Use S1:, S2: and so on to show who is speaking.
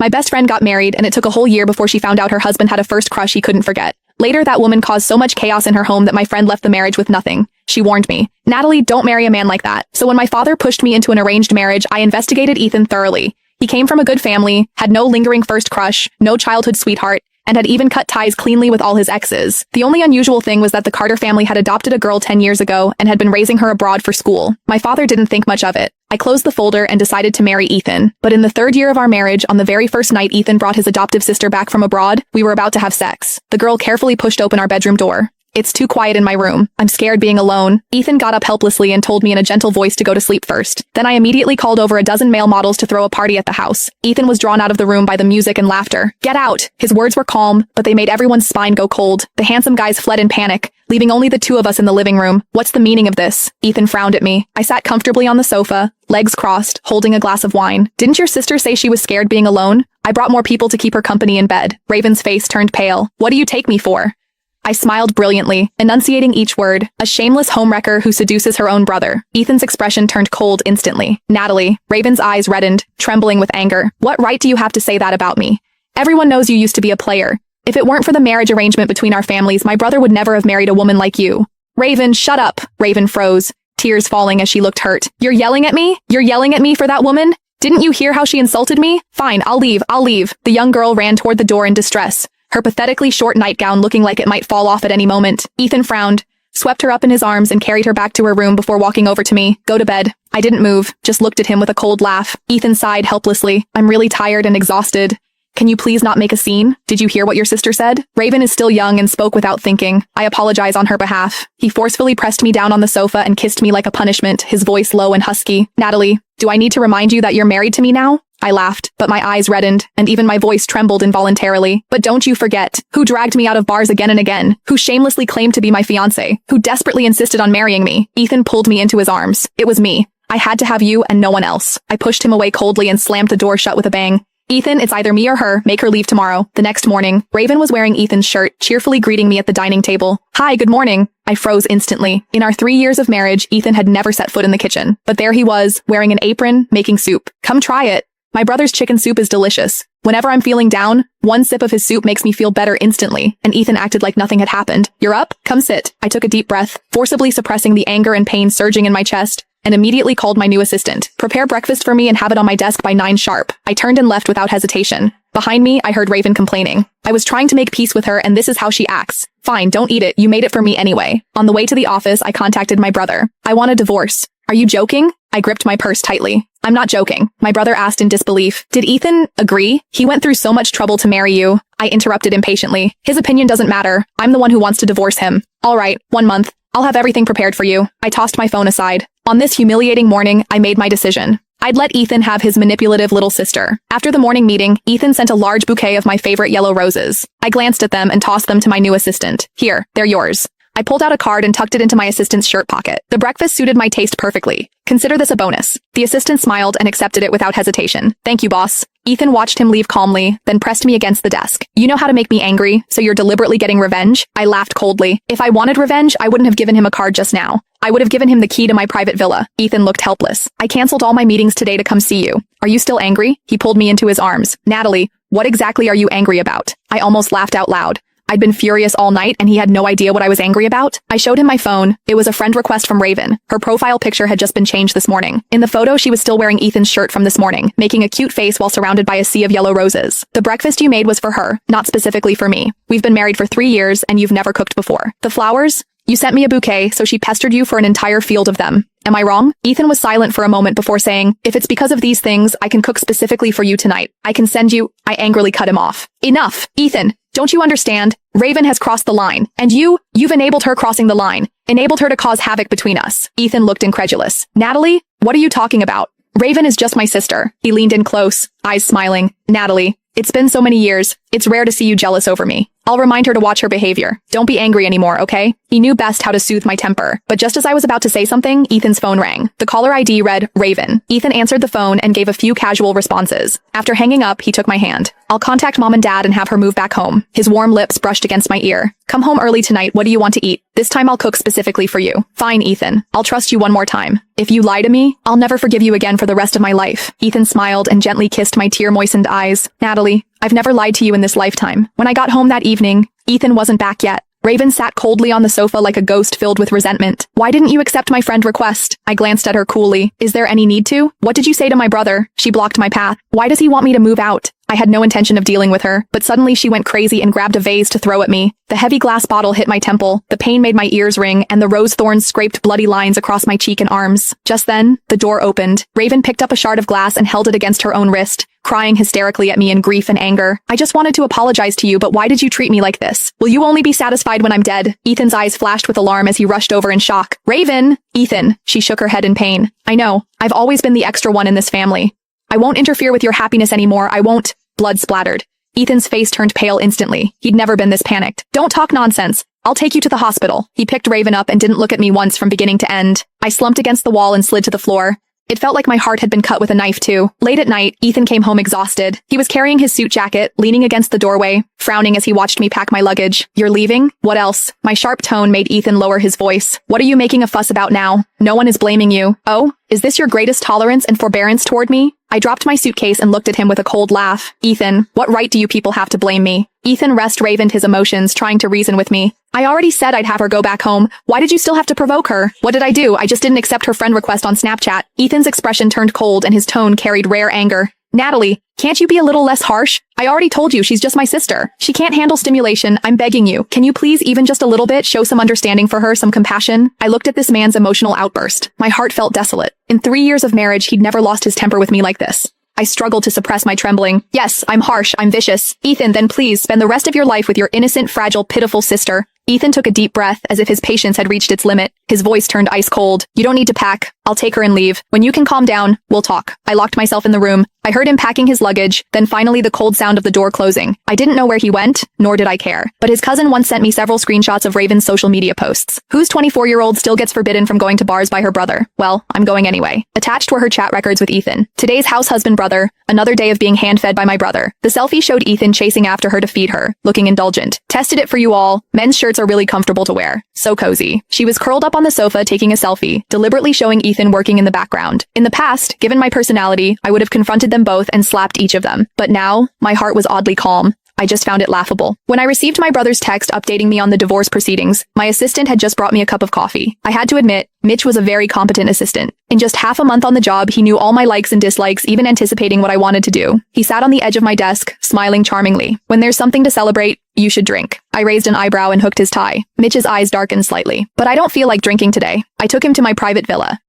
S1: My best friend got married, and it took a whole year before she found out her husband had a first crush he couldn't forget. Later, that woman caused so much chaos in her home that my friend left the marriage with nothing. She warned me, "Natalie, don't marry a man like that." So when my father pushed me into an arranged marriage, I investigated Ethan thoroughly. He came from a good family, had no lingering first crush, no childhood sweetheart, and had even cut ties cleanly with all his exes. The only unusual thing was that the Carter family had adopted a girl 10 years ago and had been raising her abroad for school. My father didn't think much of it. I closed the folder and decided to marry Ethan. But in the 3rd year of our marriage, on the very first night Ethan brought his adoptive sister back from abroad, we were about to have sex. The girl carefully pushed open our bedroom door. "It's too quiet in my room. I'm scared being alone." Ethan got up helplessly and told me in a gentle voice to go to sleep first. Then I immediately called over a dozen male models to throw a party at the house. Ethan was drawn out of the room by the music and laughter. "Get out!" His words were calm, but they made everyone's spine go cold. The handsome guys fled in panic, leaving only the two of us in the living room. "What's the meaning of this?" Ethan frowned at me. I sat comfortably on the sofa, legs crossed, holding a glass of wine. "Didn't your sister say she was scared being alone? I brought more people to keep her company in bed." Raven's face turned pale. "What do you take me for?" I smiled brilliantly, enunciating each word. "A shameless homewrecker who seduces her own brother." Ethan's expression turned cold instantly. "Natalie." Raven's eyes reddened, trembling with anger. "What right do you have to say that about me? Everyone knows you used to be a player. If it weren't for the marriage arrangement between our families, my brother would never have married a woman like you." "Raven, shut up." Raven froze, tears falling as she looked hurt. "You're yelling at me? You're yelling at me for that woman? Didn't you hear how she insulted me? Fine, I'll leave. The young girl ran toward the door in distress, her pathetically short nightgown looking like it might fall off at any moment. Ethan frowned, swept her up in his arms and carried her back to her room before walking over to me. "Go to bed." I didn't move, just looked at him with a cold laugh. Ethan sighed helplessly. "I'm really tired and exhausted. Can you please not make a scene? Did you hear what your sister said?" Raven is still young and spoke without thinking. I apologize on her behalf. He forcefully pressed me down on the sofa and kissed me like a punishment, his voice low and husky. "Natalie, do I need to remind you that you're married to me now?" I laughed, but my eyes reddened, and even my voice trembled involuntarily. "But don't you forget, who dragged me out of bars again and again, who shamelessly claimed to be my fiancé, who desperately insisted on marrying me." Ethan pulled me into his arms. "It was me. I had to have you and no one else." I pushed him away coldly and slammed the door shut with a bang. "Ethan, it's either me or her. Make her leave tomorrow." The next morning, Raven was wearing Ethan's shirt, cheerfully greeting me at the dining table. "Hi, good morning." I froze instantly. In our 3 years of marriage, Ethan had never set foot in the kitchen. But there he was, wearing an apron, making soup. "Come try it. My brother's chicken soup is delicious. Whenever I'm feeling down, one sip of his soup makes me feel better instantly." And Ethan acted like nothing had happened. "You're up? Come sit." I took a deep breath, forcibly suppressing the anger and pain surging in my chest, and immediately called my new assistant. "Prepare breakfast for me and have it on my desk by 9 sharp. I turned and left without hesitation. Behind me, I heard Raven complaining. "I was trying to make peace with her and this is how she acts." "Fine, don't eat it. You made it for me anyway." On the way to the office, I contacted my brother. "I want a divorce." "Are you joking?" I gripped my purse tightly. "I'm not joking." My brother asked in disbelief. "Did Ethan agree? He went through so much trouble to marry you." I interrupted impatiently. "His opinion doesn't matter. I'm the one who wants to divorce him." "All right, 1 month. I'll have everything prepared for you." I tossed my phone aside. On this humiliating morning, I made my decision. I'd let Ethan have his manipulative little sister. After the morning meeting, Ethan sent a large bouquet of my favorite yellow roses. I glanced at them and tossed them to my new assistant. "Here, they're yours." I pulled out a card and tucked it into my assistant's shirt pocket. The breakfast suited my taste perfectly. "Consider this a bonus." The assistant smiled and accepted it without hesitation. "Thank you, boss." Ethan watched him leave calmly, then pressed me against the desk. "You know how to make me angry, so you're deliberately getting revenge?" I laughed coldly. If I wanted revenge, I wouldn't have given him a card just now. I would have given him the key to my private villa. Ethan looked helpless. "I canceled all my meetings today to come see you. Are you still angry?" He pulled me into his arms. "Natalie, what exactly are you angry about?" I almost laughed out loud. I'd been furious all night and he had no idea what I was angry about. I showed him my phone. It was a friend request from Raven. Her profile picture had just been changed this morning. In the photo, she was still wearing Ethan's shirt from this morning, making a cute face while surrounded by a sea of yellow roses. "The breakfast you made was for her, not specifically for me. We've been married for 3 years and you've never cooked before. The flowers? You sent me a bouquet, so she pestered you for an entire field of them. Am I wrong?" Ethan was silent for a moment before saying, "If it's because of these things, I can cook specifically for you tonight. I can send you—" I angrily cut him off. "Enough, Ethan. Don't you understand? Raven has crossed the line. And you've enabled her crossing the line. Enabled her to cause havoc between us." Ethan looked incredulous. "Natalie, what are you talking about? Raven is just my sister." He leaned in close, eyes smiling. "Natalie, it's been so many years. It's rare to see you jealous over me. I'll remind her to watch her behavior. Don't be angry anymore, okay? He knew best how to soothe my temper. But just as I was about to say something, Ethan's phone rang. The caller ID read Raven. Ethan answered the phone and gave a few casual responses. After hanging up, he took my hand. I'll contact mom and dad and have her move back home. His warm lips brushed against my ear. Come home early tonight. What do you want to eat? This time I'll cook specifically for you. Fine, Ethan. I'll trust you one more time. If you lie to me, I'll never forgive you again for the rest of my life. Ethan smiled and gently kissed my tear-moistened eyes. Natalie, I've never lied to you in this lifetime. When I got home that evening, Ethan wasn't back yet. Raven sat coldly on the sofa like a ghost filled with resentment. Why didn't you accept my friend request? I glanced at her coolly. Is there any need to? What did you say to my brother? She blocked my path. Why does he want me to move out? I had no intention of dealing with her, but suddenly she went crazy and grabbed a vase to throw at me. The heavy glass bottle hit my temple, the pain made my ears ring, and the rose thorns scraped bloody lines across my cheek and arms. Just then, the door opened. Raven picked up a shard of glass and held it against her own wrist, crying hysterically at me in grief and anger. I just wanted to apologize to you, but why did you treat me like this? Will you only be satisfied when I'm dead? Ethan's eyes flashed with alarm as he rushed over in shock. Raven! Ethan! She shook her head in pain. I know. I've always been the extra one in this family. I won't interfere with your happiness anymore. I won't. Blood splattered. Ethan's face turned pale instantly. He'd never been this panicked. Don't talk nonsense. I'll take you to the hospital. He picked Raven up and didn't look at me once from beginning to end. I slumped against the wall and slid to the floor. It felt like my heart had been cut with a knife too. Late at night, Ethan came home exhausted. He was carrying his suit jacket, leaning against the doorway, frowning as he watched me pack my luggage. You're leaving? What else? My sharp tone made Ethan lower his voice. What are you making a fuss about now? No one is blaming you. Oh? Is this your greatest tolerance and forbearance toward me? I dropped my suitcase and looked at him with a cold laugh. Ethan, what right do you people have to blame me? Ethan Ravened his emotions, trying to reason with me. I already said I'd have her go back home. Why did you still have to provoke her? What did I do? I just didn't accept her friend request on Snapchat. Ethan's expression turned cold and his tone carried rare anger. Natalie, can't you be a little less harsh? I already told you she's just my sister. She can't handle stimulation. I'm begging you. Can you please even just a little bit show some understanding for her, some compassion? I looked at this man's emotional outburst. My heart felt desolate. In 3 years of marriage, he'd never lost his temper with me like this. I struggled to suppress my trembling. Yes, I'm harsh. I'm vicious. Ethan, then please spend the rest of your life with your innocent, fragile, pitiful sister. Ethan took a deep breath as if his patience had reached its limit. His voice turned ice cold. You don't need to pack. I'll take her and leave. When you can calm down, we'll talk. I locked myself in the room. I heard him packing his luggage, then finally the cold sound of the door closing. I didn't know where he went, nor did I care. But his cousin once sent me several screenshots of Raven's social media posts. Whose 24-year-old still gets forbidden from going to bars by her brother? Well, I'm going anyway. Attached were her chat records with Ethan. Today's house husband brother, another day of being hand-fed by my brother. The selfie showed Ethan chasing after her to feed her, looking indulgent. Tested it for you all. Men's shirts are really comfortable to wear. So cozy. She was curled up on the sofa taking a selfie, deliberately showing Ethan working in the background. In the past, given my personality, I would have confronted them both and slapped each of them. But now, my heart was oddly calm. I just found it laughable. When I received my brother's text updating me on the divorce proceedings, my assistant had just brought me a cup of coffee. I had to admit, Mitch was a very competent assistant. In just half a month on the job, he knew all my likes and dislikes, even anticipating what I wanted to do. He sat on the edge of my desk, smiling charmingly. When there's something to celebrate, you should drink. I raised an eyebrow and hooked his tie. Mitch's eyes darkened slightly. But I don't feel like drinking today. I took him to my private villa.